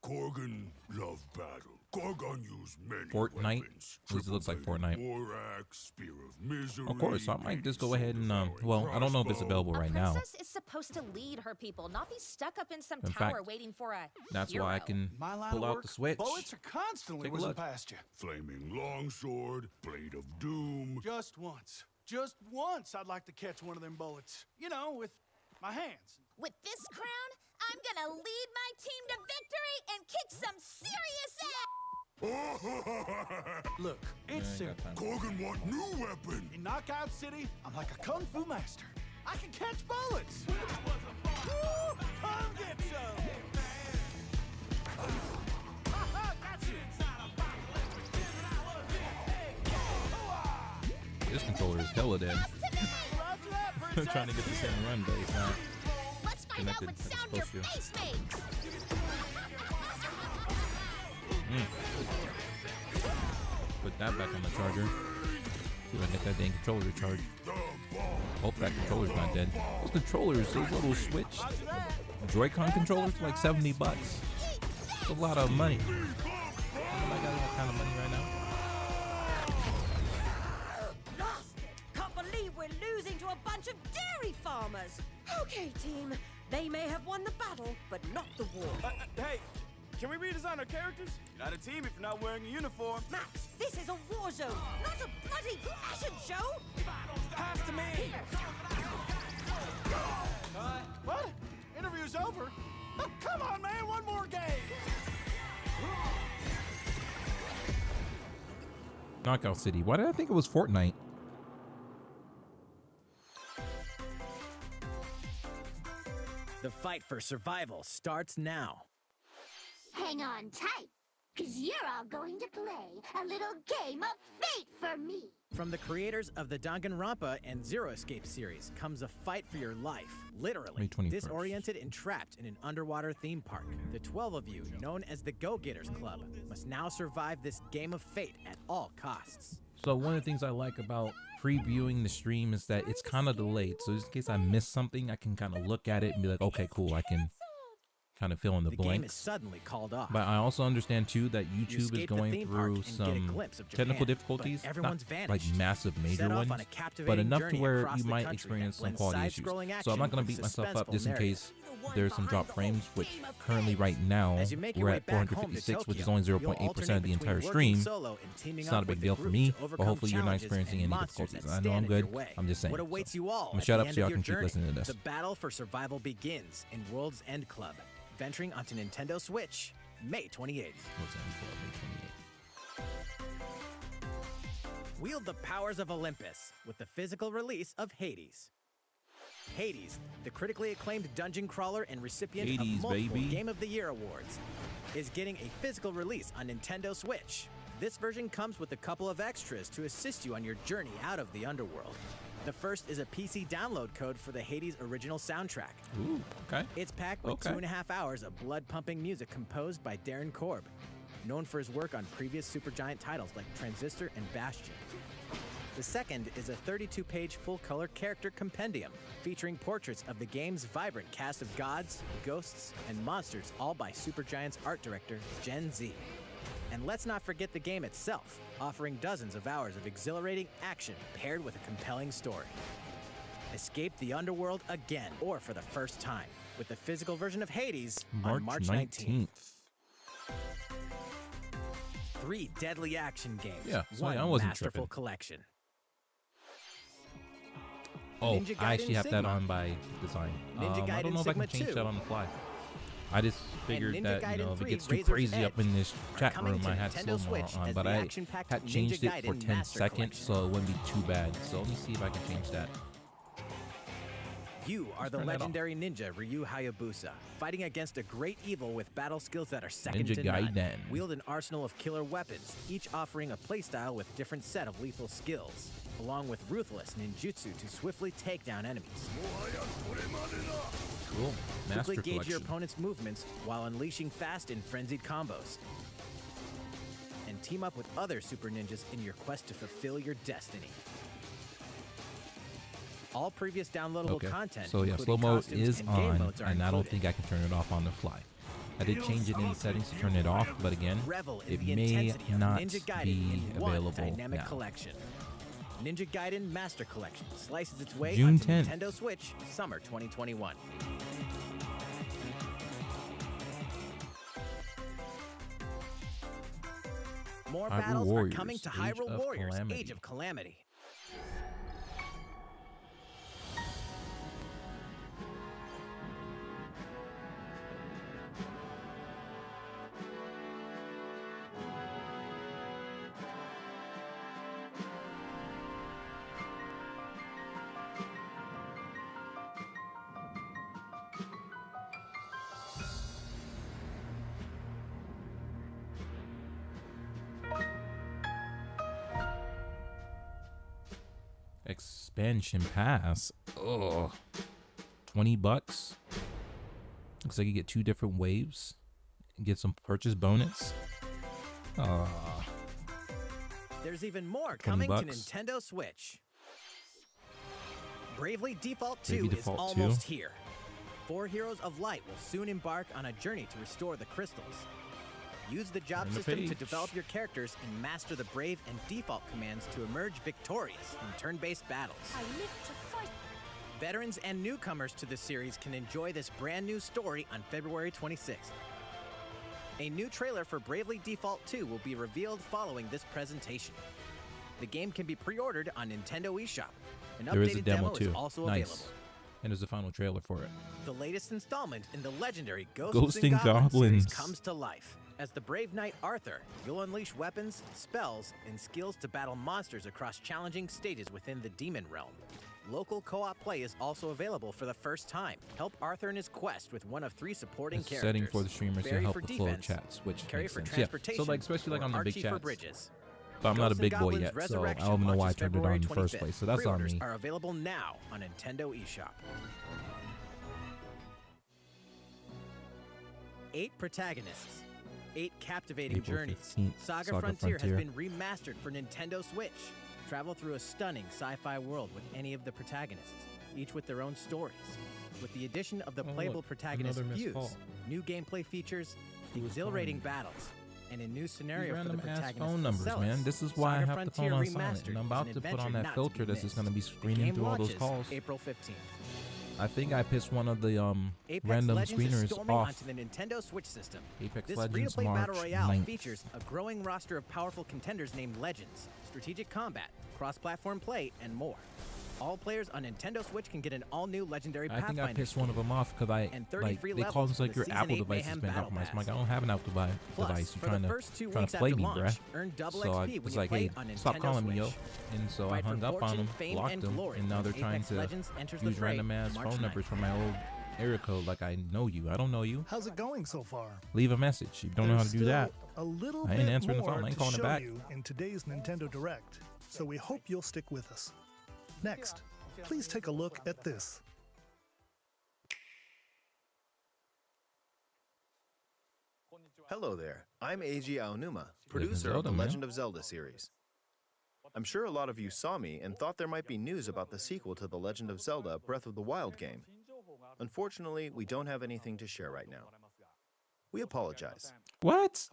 Korgan love battle. Korgan use many Fortnite. weapons. At least it looks like Fortnite. Borax, Spear of Misery. Of course, so I might just go ahead and well, I don't know if it's available right now. Princess is supposed to lead her people, not be stuck up in some In tower fact, waiting for a That's hero. why I can My line pull of out work, the Switch. Bullets are constantly Take a whizzing look. past you. Flaming longsword, blade of doom. Just once. Just once I'd like to catch one of them bullets. You know, with my hands. With this crown, I'm gonna lead my team to victory and kick some serious ass! Look, it's simple. Korgan want new weapon. In Knockout City, I'm like a kung fu master. I can catch bullets. Woo! Come get some! This controller is hella dead. Trying to get the same run, but it's not Let's find out connected what as it's sound your supposed to. face makes! But that back on the charger. See if I can get that dang controller to charge. Hope that controller's not dead. Those controllers, those little Switch Joy-Con controllers, like $70. That's a lot of money. I got that kind of money right now. Lost! Can't believe we're losing to a bunch of dairy farmers. Okay, team. They may have won the battle, but not the war. Hey, can we redesign our characters? You're not a team if you're not wearing a uniform. Max, this is a war zone, not a bloody fashion show. Pass to me. What? Interview's over? Come on, man, one more game. Knockout City. Why did I think it was Fortnite? The fight for survival starts now. Hang on tight, because you're all going to play a little game of fate for me. From the creators of the Danganronpa and Zero Escape series comes a fight for your life, literally. May 21st. Disoriented and trapped in an underwater theme park, the 12 of you, known as the Go-Getters Club, must now survive this game of fate at all costs. So one of the things I like about previewing the stream is that it's kind of delayed. So just in case I miss something, I can kind of look at it and be like, okay, cool. I can kind of fill in the game is blanks. suddenly called off. But I also understand too that YouTube is going through some technical difficulties, not like massive major ones, but enough to where you might experience some quality issues. So I'm not going to beat myself up just in case there's some drop frames, which currently right now we're at 456, which is only 0.8% of the entire stream. It's not a big deal for me, but hopefully you're not experiencing any difficulties. I know I'm good. I'm just saying. What awaits you all? I'm gonna shut up so y'all can keep listening to this. The battle for survival begins in World's End Club, venturing onto Nintendo Switch, May 28th. Wield the powers of Olympus with the physical release of Hades. Hades, the critically acclaimed dungeon crawler and recipient of multiple Game of the Year awards, is getting a physical release on Nintendo Switch. This version comes with a couple of extras to assist you on your journey out of the underworld. The first is a PC download code for the Hades original soundtrack. Ooh, okay. It's packed with 2.5 hours of blood-pumping music composed by Darren Korb, known for his work on previous Supergiant titles like Transistor and Bastion. The second is a 32-page full-color character compendium featuring portraits of the game's vibrant cast of gods, ghosts, and monsters, all by Supergiant's art director, Gen Z. And let's not forget the game itself, offering dozens of hours of exhilarating action paired with a compelling story. Escape the underworld again, or for the first time, with the physical version of Hades on March 19th. 3 deadly action games, Yeah, so one I wasn't masterful tripping. collection. Oh, Ninja I actually Gaiden have that Sigma. on by design. Ninja I don't Gaiden know if I can Sigma change 2. that on the fly. I just figured Ninja that, Gaiden if it 3 gets too Razor's crazy up Edge in this are chat coming room, to I had Nintendo slow-mo Switch on, as but the I action-packed had Ninja changed it for Gaiden 10 Master seconds, Collection. so it wouldn't be too bad. So let me see if I can change that. You are the turn that off. legendary ninja Ryu Hayabusa, fighting against a great evil with battle skills that are second Ninja to none. Gaiden. Wield an arsenal of killer weapons, each offering a playstyle with different set of lethal skills, along with ruthless ninjutsu to swiftly take down enemies. Cool. Master Quickly gauge Collection. your opponent's movements while unleashing fast and frenzied combos. And team up with other super ninjas in your quest to fulfill your destiny. All previous downloadable Okay. content, So yeah, including slow mo costumes is and game on, modes, are and I don't included. think I can turn it off on the fly. I did change it in the settings to turn it off, but again, Revel in it the may intensity of not Ninja Gaiden be in one available dynamic now. collection. Ninja Gaiden Master Collection slices its way June onto 10th. Nintendo Switch, summer 2021. More Hyrule battles Warriors, are coming to Age Hyrule of Warriors, Calamity. Age of Calamity. Expansion pass. Ugh. $20. Looks like you get 2 different waves. Get some purchase bonus. There's even more coming to $20. Nintendo Switch. Bravely Default 2 Bravely is Default almost 2. here. 4 Heroes of Light will soon embark on a journey to restore the crystals. Use the job Turn the system to page. develop your characters and master the Brave and Default commands to emerge victorious in turn-based battles. I live to fight. Veterans and newcomers to the series can enjoy this brand new story on February 26th. A new trailer for Bravely Default 2 will be revealed following this presentation. The game can be pre-ordered on Nintendo eShop. An There is a updated demo is too. also Nice. available. And there's a final trailer for it. The latest installment in the legendary Ghosts Ghosting and Goblins series Goblins. comes to life. As the brave knight Arthur, you'll unleash weapons, spells, and skills to battle monsters across challenging stages within the demon realm. Local co-op play is also available for the first time. Help Arthur in his quest with one of 3 supporting It's characters. setting for the streamers to Barry help for the flow of defense, chats, which Carry makes for sense. Yeah. transportation, So like especially like or on the big Archie for chats. bridges. But I'm not a Ghosts big and boy Goblins yet, so I Resurrection don't know why I launches turned it on February in the first 25th. place. So that's on Pre-orders me. are available now on Nintendo eShop. 8 protagonists, 8 captivating April journeys. 15th, Saga Saga Frontier Frontier. has been remastered for Nintendo Switch. Travel through a stunning sci-fi world with any of the protagonists, each with their own stories. With the addition of the Oh, playable look, protagonist another missed views, call. new gameplay features, Who was exhilarating calling me? battles, and a new scenario for the Random ass protagonist. phone numbers, Celis. man. This is why I Saga have the phone Frontier on silent. Remastered And I'm is about an to put adventure on not that to filter be that's just missed. gonna be The screening game through all those launches calls. April 15th. I think I pissed one of the Apex random Legends is screeners storming off. onto the Nintendo Switch system. Apex This Legends free-to-play battle March royale 9th. features a growing roster of powerful contenders named Legends, strategic combat, cross-platform play, and more. All players on Nintendo Switch can get an all-new legendary I think Pathfinder I pissed skin one of them off because and 30 like free they call levels us for like the your Season Apple 8 device has Mayhem been Battle compromised. I'm like, Pass. I don't have an Apple Plus, device. You're for trying the to first 2 trying weeks to play after me, launch, bruh. earn double So I XP when was you like, play hey, on stop Nintendo calling me, yo. Switch. And so I Fight for hung up on fortune, them, fame, blocked and them, glory and now they're as trying Apex to Legends enters the use fray random ass March phone 9th. numbers from my old area code. Like I know you. I don't know you. How's it going so far? Leave a message. You don't know how to do that. A little I ain't bit answering the more phone. I ain't to calling it show back. you in today's Nintendo Direct, so we hope you'll stick with us. Next, please take a look at this. Hello there, I'm Eiji Aonuma, Legend producer of of the Zelda, man. Legend of Zelda series. I'm sure a lot of you saw me and thought there might be news about the sequel to the Legend of Zelda Breath of the Wild game. Unfortunately, we don't have anything to share right now. We apologize. What?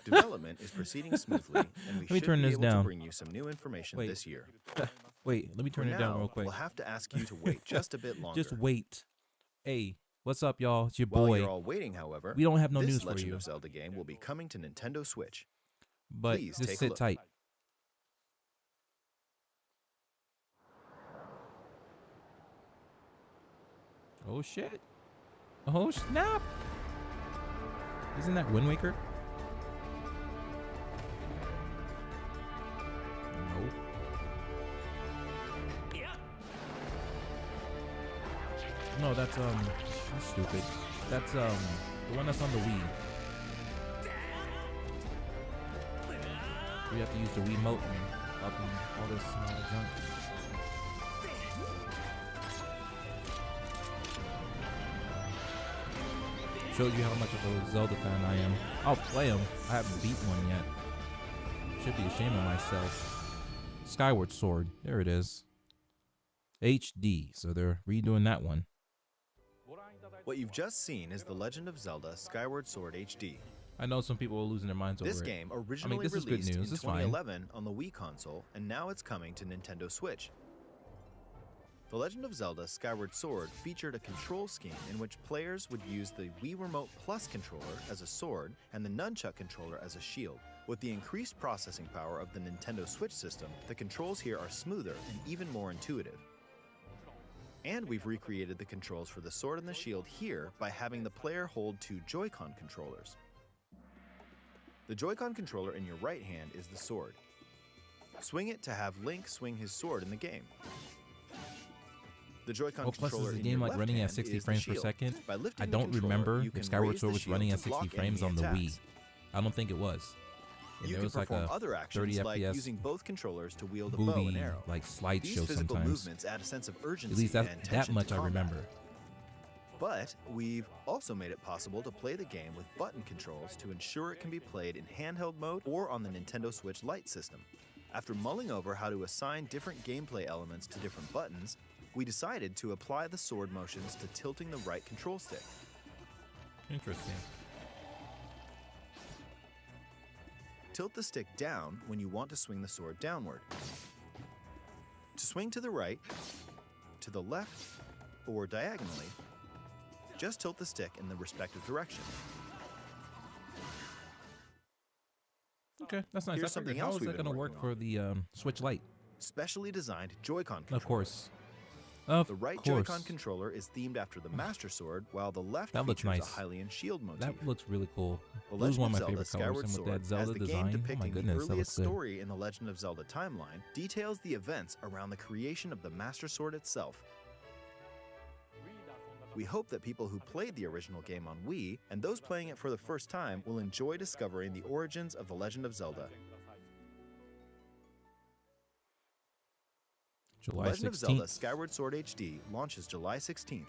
Development is proceeding smoothly, and we Let me should turn be this able down. to bring you some new information Wait. this year. Wait, let me turn For it down now, real quick. We'll have to ask you to wait just a bit longer. Just wait. Hey, what's up, y'all? It's your While boy. you're all waiting, however, We don't have no this news for Legend you. of Zelda game will be coming to Nintendo Switch. But Please just take a sit look. tight. Oh shit. Oh snap. Isn't that Wind Waker? No. No, that's stupid. That's the one that's on the Wii. We have to use the Wiimote and up and all this junk. Shows you how much of a Zelda fan I am. I'll play them. I haven't beat one yet. Should be ashamed of myself. Skyward Sword. There it is. HD. So they're redoing that one. What you've just seen is The Legend of Zelda Skyward Sword HD. I know some people are losing their minds over it. This game I originally mean, this is good released news. in It's fine. 2011 on the Wii console, and now it's coming to Nintendo Switch. The Legend of Zelda Skyward Sword featured a control scheme in which players would use the Wii Remote Plus controller as a sword and the Nunchuck controller as a shield. With the increased processing power of the Nintendo Switch system, the controls here are smoother and even more intuitive. And we've recreated the controls for the sword and the shield here by having the player hold 2 Joy-Con controllers. The Joy-Con controller in your right hand is the sword. Swing it to have Link swing his sword in the game. The Joy-Con Oh, plus controller is the in game your like left running at hand 60 is the frames per shield. second? By lifting I the don't controller, remember you can if Skyward raise Sword the was shield running to at 60 block frames on enemy the Wii. attacks. I don't think it was. And You there can was like perform a other 30 actions like FPS using both controllers to wield a bow booby and arrow. like These slideshow physical sometimes. movements add a sense of urgency At least and that tension much to I combat. remember. But we've also made it possible to play the game with button controls to ensure it can be played in handheld mode or on the Nintendo Switch Lite system. After mulling over how to assign different gameplay elements to different buttons, we decided to apply the sword motions to tilting the right control stick. Interesting. Tilt the stick down when you want to swing the sword downward. To swing to the right, to the left, or diagonally, just tilt the stick in the respective direction. Okay, that's nice. Here's I something figured, how else is we've that been going to work working for on. the Switch Lite? Specially designed Joy-Con controller. Of course. Of The right course. Joy-Con controller is themed after the Master Sword, while the left That looks features nice. a Hylian shield motif. That looks really cool. The Blue's Legend one of of my Zelda favorite colors, Skyward and with Sword, that Zelda as the design, game oh my depicting goodness, the that looks earliest good. story in the Legend of Zelda timeline, details the events around the creation of the Master Sword itself. We hope that people who played the original game on Wii and those playing it for the first time will enjoy discovering the origins of The Legend of Zelda. July Legend of 16th. Zelda Skyward Sword HD launches July 16th.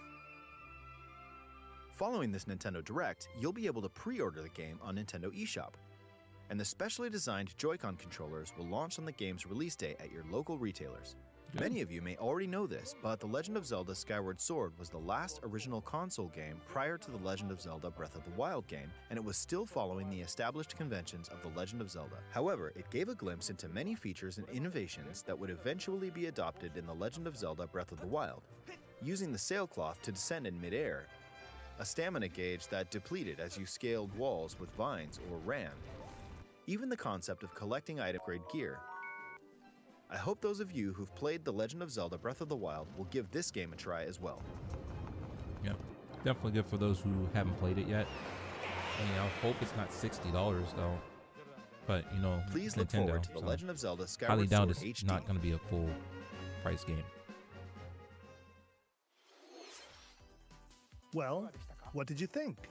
Following this Nintendo Direct, you'll be able to pre-order the game on Nintendo eShop. And the specially designed Joy-Con controllers will launch on the game's release date at your local retailers. Good. Many of you may already know this, but The Legend of Zelda Skyward Sword was the last original console game prior to The Legend of Zelda Breath of the Wild game, and it was still following the established conventions of The Legend of Zelda. However, it gave a glimpse into many features and innovations that would eventually be adopted in The Legend of Zelda Breath of the Wild. Using the sailcloth to descend in midair, a stamina gauge that depleted as you scaled walls with vines or ran, even the concept of collecting item-grade gear. I hope those of you who've played The Legend of Zelda Breath of the Wild will give this game a try as well. Yeah, definitely good for those who haven't played it yet. I mean, I hope it's not $60 though. But you know, Please it's look Nintendo, forward to The so Legend of Zelda highly Skyward doubt Sword it's HD. not going to be a full price game. Well, what did you think?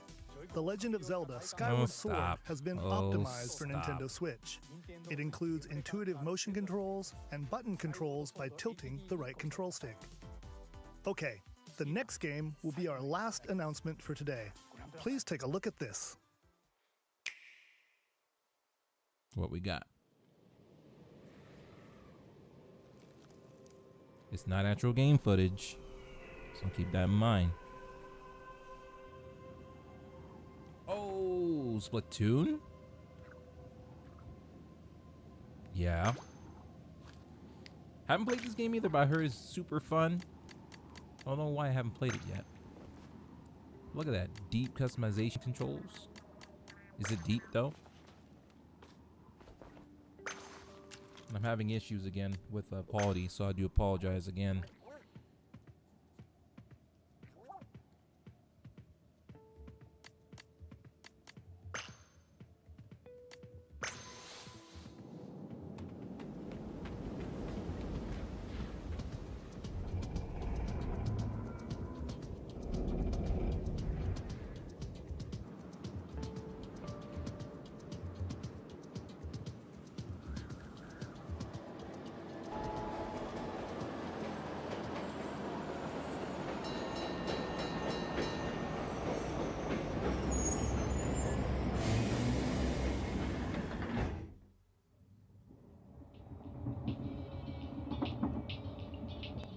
The Legend of Zelda Skyward Sword stop. has been Oh, optimized for stop. Nintendo Switch. It includes intuitive motion controls and button controls by tilting the right control stick. Okay, the next game will be our last announcement for today. Please take a look at this. What we got? It's not actual game footage, so keep that in mind. Oh, Splatoon? Yeah. Haven't played this game either, but I heard it's super fun. I don't know why I haven't played it yet. Look at that. Deep customization controls. Is it deep though? I'm having issues again with quality, so I do apologize again.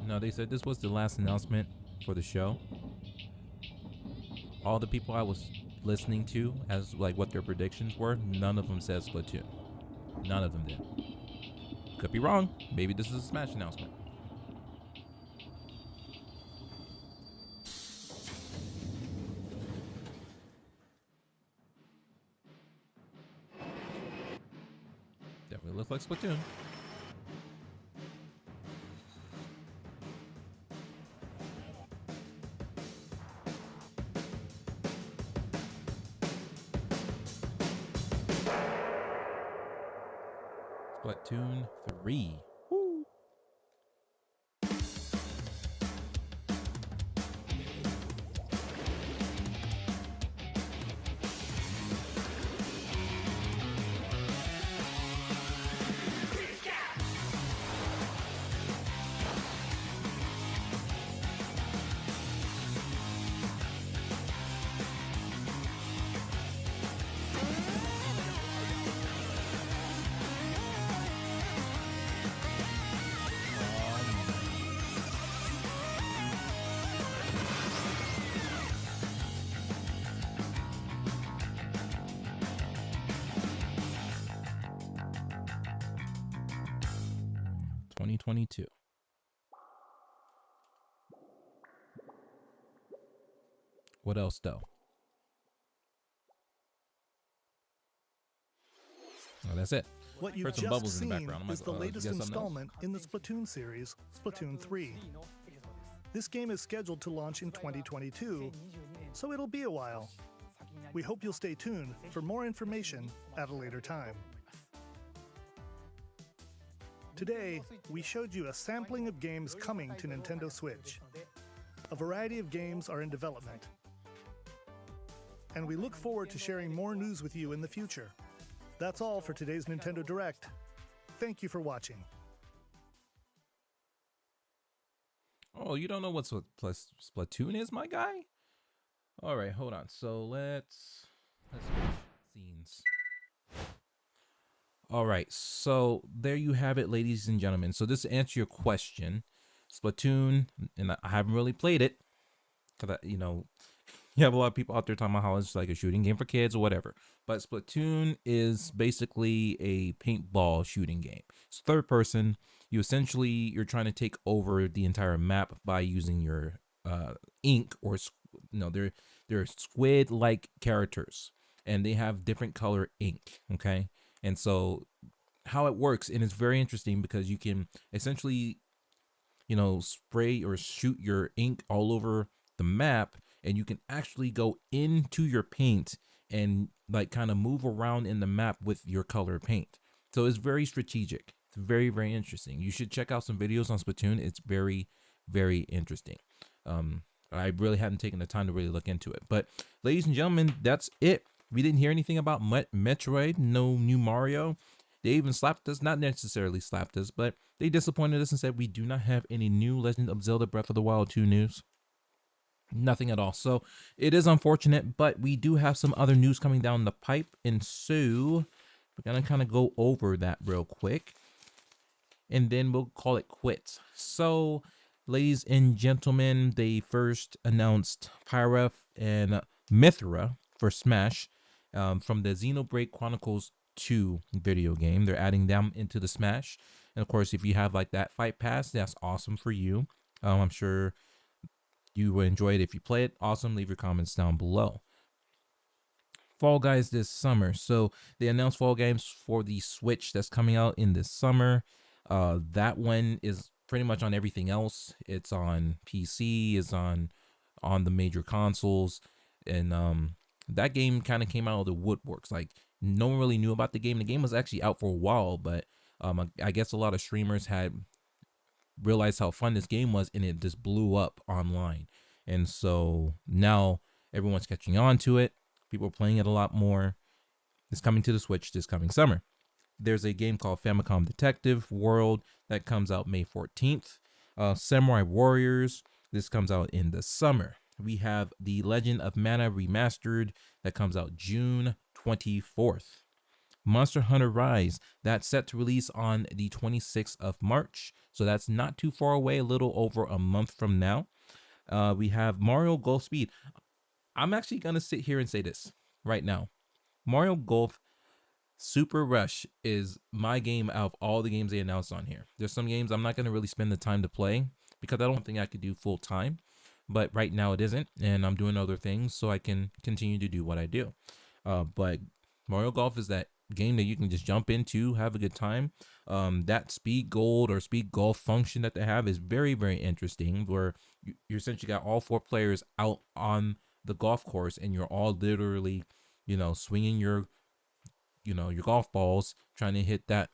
No, they said this was the last announcement for the show. All the people I was listening to as like what their predictions were, none of them said Splatoon. None of them did. Could be wrong. Maybe this is a Smash announcement. Definitely looks like Splatoon. Splatoon 3. 2022. What else though? Oh, that's it. What you've Heard some just bubbles in the seen background. I'm like, is the did you latest get something else? installment in the Splatoon series, Splatoon 3. This game is scheduled to launch in 2022, so it'll be a while. We hope you'll stay tuned for more information at a later time. Today, we showed you a sampling of games coming to Nintendo Switch. A variety of games are in development, and we look forward to sharing more news with you in the future. That's all for today's Nintendo Direct. Thank you for watching. Oh, you don't know what Splatoon is, my guy? All right, hold on. So let's switch scenes. All right, so there you have it, ladies and gentlemen. So just to answer your question, Splatoon, and I haven't really played it, because you have a lot of people out there talking about how it's like a shooting game for kids or whatever. But Splatoon is basically a paintball shooting game. It's third person. You're trying to take over the entire map by using your ink, or they're squid-like characters, and they have different color ink. Okay, and so how it works, and it's very interesting because you can essentially, spray or shoot your ink all over the map, and you can actually go into your paint and like kind of move around in the map with your color paint. So it's very strategic. It's very, very interesting. You should check out some videos on Splatoon. It's very, very interesting. I really haven't taken the time to really look into it. But ladies and gentlemen, that's it. We didn't hear anything about Metroid, no new Mario. They even slapped us, not necessarily slapped us, but they disappointed us and said we do not have any new Legend of Zelda Breath of the Wild 2 news. Nothing at all. So it is unfortunate, but we do have some other news coming down the pipe. And so we're going to kind of go over that real quick, and then we'll call it quits. So ladies and gentlemen, they first announced Pyra and Mythra for Smash from the Xenoblade Chronicles 2 video game. They're adding them into the Smash. And of course, if you have like that fight pass, that's awesome for you. I'm sure you will enjoy it if you play it. Awesome. Leave your comments down below. Fall Guys this summer. So they announced Fall Games for the Switch that's coming out in this summer. That one is pretty much on everything else. It's on PC, it's on the major consoles, and that game kind of came out of the woodworks. Like, no one really knew about the game. The game was actually out for a while, but I guess a lot of streamers had realized how fun this game was, and it just blew up online. And so now everyone's catching on to it. People are playing it a lot more. It's coming to the Switch this coming summer. There's a game called Famicom Detective World that comes out May 14th. Samurai Warriors, this comes out in the summer. We have The Legend of Mana Remastered that comes out June 24th. Monster Hunter Rise, that's set to release on the 26th of March. So that's not too far away, a little over a month from now. We have Mario Golf Speed. I'm actually going to sit here and say this right now. Mario Golf Super Rush is my game out of all the games they announced on here. There's some games I'm not going to really spend the time to play because I don't think I could do full time. But right now it isn't, and I'm doing other things so I can continue to do what I do. But Mario Golf is that game that you can just jump into, have a good time. That Speed Gold or Speed Golf function that they have is very, very interesting, where you essentially got all four players out on the golf course, and you're all literally, swinging your golf balls, trying to hit that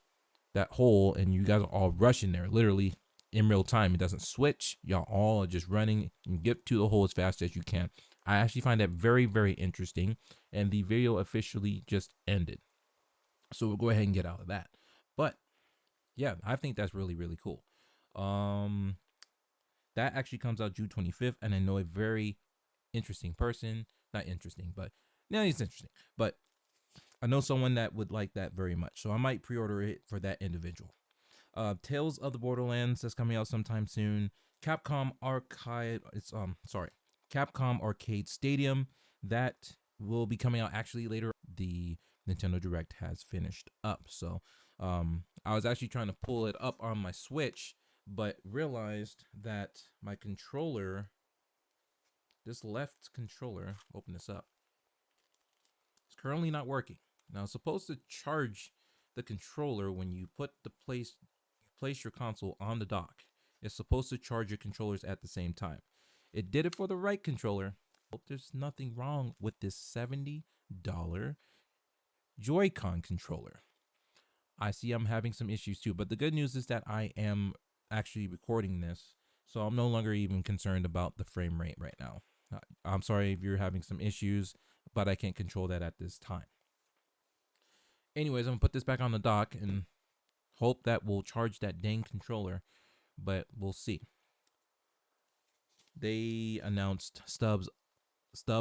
hole, and you guys are all rushing there, literally in real time. It doesn't switch. Y'all all are just running and get to the hole as fast as you can. I actually find that very, very interesting, and the video officially just ended. So we'll go ahead and get out of that. But yeah, I think that's really, really cool. That actually comes out June 25th, and I know a very interesting person. Not interesting, but yeah, he's interesting. But I know someone that would like that very much, so I might pre-order it for that individual. Tales of the Borderlands, that's coming out sometime soon. Capcom Arcade Stadium, that will be coming out actually later. The Nintendo Direct has finished up, so I was actually trying to pull it up on my Switch, but realized that my controller, this left controller, open this up, it's currently not working. Now it's supposed to charge the controller when you place your console on the dock. It's supposed to charge your controllers at the same time. It did it for the right controller. Hope there's nothing wrong with this $70 Joy-Con controller. I see I'm having some issues too, but the good news is that I am actually recording this, so I'm no longer even concerned about the frame rate right now. I'm sorry if you're having some issues, but I can't control that at this time. Anyways, I'm gonna put this back on the dock and hope that will charge that dang controller, but we'll see. They announced Stub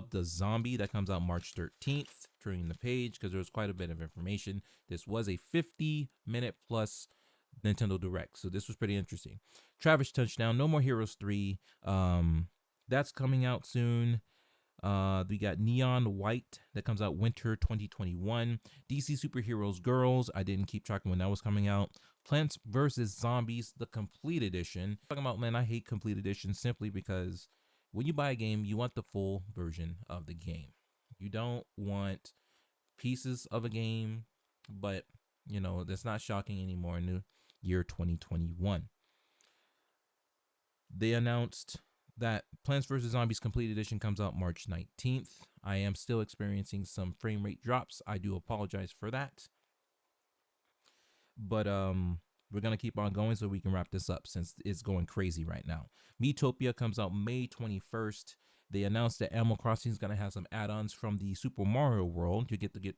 the Zombie that comes out March 13th. Turning the page because there was quite a bit of information. This was a 50-minute plus Nintendo Direct, so this was pretty interesting. Travis Touchdown, No More Heroes 3. That's coming out soon. We got Neon White that comes out winter 2021. DC Superheroes Girls. I didn't keep track of when that was coming out. Plants vs. Zombies, the complete edition. Talking about, man, I hate complete editions simply because when you buy a game, you want the full version of the game. You don't want pieces of a game, but you know, that's not shocking anymore in the year 2021. They announced that Plants vs. Zombies Complete Edition comes out March 19th. I am still experiencing some frame rate drops. I do apologize for that. But we're going to keep on going so we can wrap this up since it's going crazy right now. Miitopia comes out May 21st. They announced that Animal Crossing is going to have some add-ons from the Super Mario World. You get to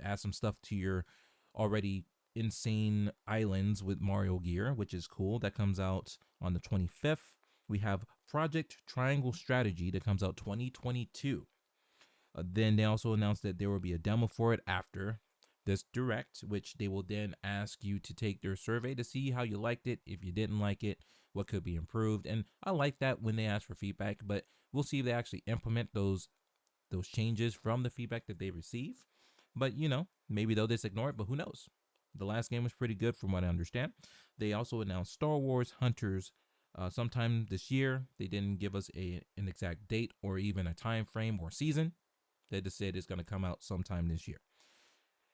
add some stuff to your already insane islands with Mario gear, which is cool. That comes out on the 25th. We have Project Triangle Strategy that comes out 2022. Then they also announced that there will be a demo for it after this Direct, which they will then ask you to take their survey to see how you liked it. If you didn't like it, what could be improved. And I like that when they ask for feedback, but we'll see if they actually implement those changes from the feedback that they receive. But, you know, maybe they'll just ignore it, but who knows? The last game was pretty good from what I understand. They also announced Star Wars Hunters sometime this year. They didn't give us an exact date or even a time frame or season. They just said it's going to come out sometime this year.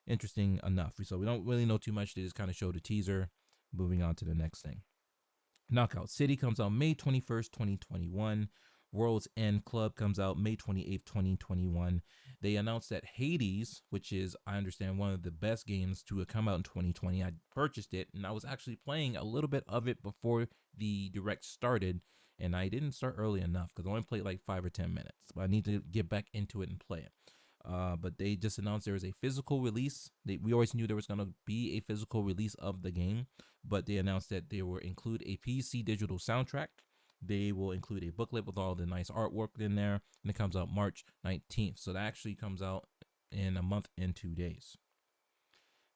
Interesting enough. So we don't really know too much. They just kind of showed a teaser. Moving on to the next thing. Knockout City comes out May 21st, 2021. World's End Club comes out May 28th, 2021. They announced that Hades, which is, I understand, one of the best games to have come out in 2020. I purchased it, and I was actually playing a little bit of it before the Direct started, and I didn't start early enough because I only played like 5 or 10 minutes. But I need to get back into it and play it. But they just announced there was a physical release. We always knew there was going to be a physical release of the game, but they announced that they will include a PC digital soundtrack. They will include a booklet with all the nice artwork in there, and it comes out March 19th. So that actually comes out in a month and 2 days.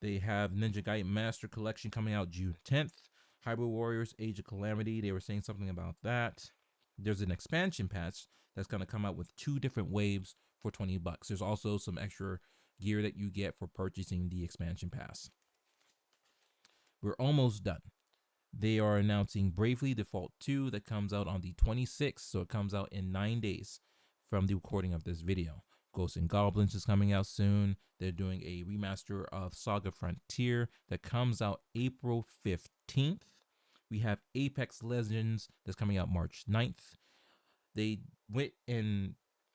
They have Ninja Gaiden Master Collection coming out June 10th. Hyrule Warriors Age of Calamity, they were saying something about that. There's an expansion patch that's going to come out with 2 different waves for $20. There's also some extra gear that you get for purchasing the expansion pass. We're almost done. They are announcing Bravely Default 2 that comes out on the 26th, so it comes out in 9 days from the recording of this video. Ghosts and Goblins is coming out soon. They're doing a remaster of Saga Frontier that comes out April 15th. We have Apex Legends that's coming out March 9th. They went and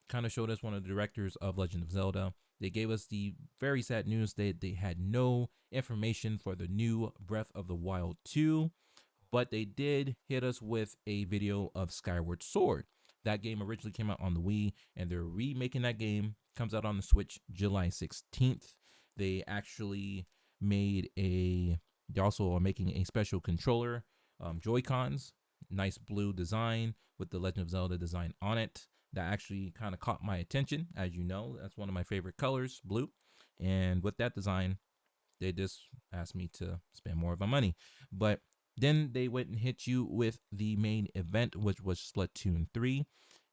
kind of showed us one of the directors of Legend of Zelda. They gave us the very sad news that they had no information for the new Breath of the Wild 2, but they did hit us with a video of Skyward Sword. That game originally came out on the Wii, and they're remaking that game. Comes out on the Switch July 16th. They actually they also are making a special controller, Joy-Cons, nice blue design with the Legend of Zelda design on it. That actually kind of caught my attention. As you know, that's one of my favorite colors, blue. And with that design, they just asked me to spend more of my money. But then they went and hit you with the main event, which was Splatoon 3.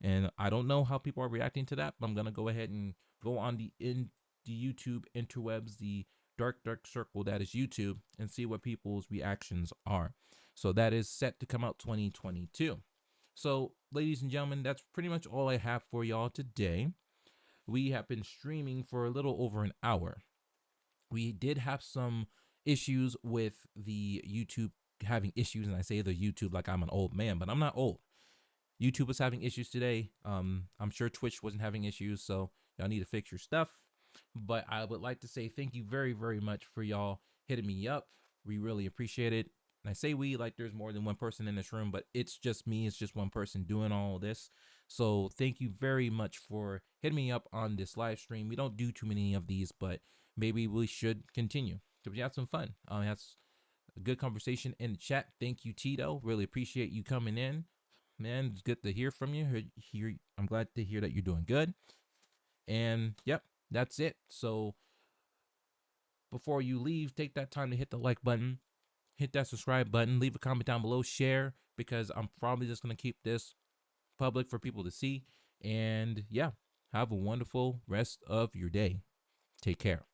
And I don't know how people are reacting to that, but I'm going to go ahead and go on the YouTube interwebs, the dark circle that is YouTube and see what people's reactions are. So that is set to come out 2022. So, ladies and gentlemen, that's pretty much all I have for y'all today. We have been streaming for a little over an hour. We did have some issues with the YouTube having issues, and I say the YouTube like I'm an old man, but I'm not old. YouTube was having issues today. I'm sure Twitch wasn't having issues, so y'all need to fix your stuff. But I would like to say thank you very, very much for y'all hitting me up. We really appreciate it. And I say we like there's more than one person in this room, but it's just me. It's just one person doing all of this. So thank you very much for hitting me up on this live stream. We don't do too many of these, but maybe we should continue because we had some fun. That's a good conversation in the chat. Thank you, Tito. Really appreciate you coming in. Man, it's good to hear from you. I'm glad to hear that you're doing good. And yep, that's it. So before you leave, take that time to hit the like button, hit that subscribe button, leave a comment down below, share, because I'm probably just going to keep this public for people to see. And yeah, have a wonderful rest of your day. Take care.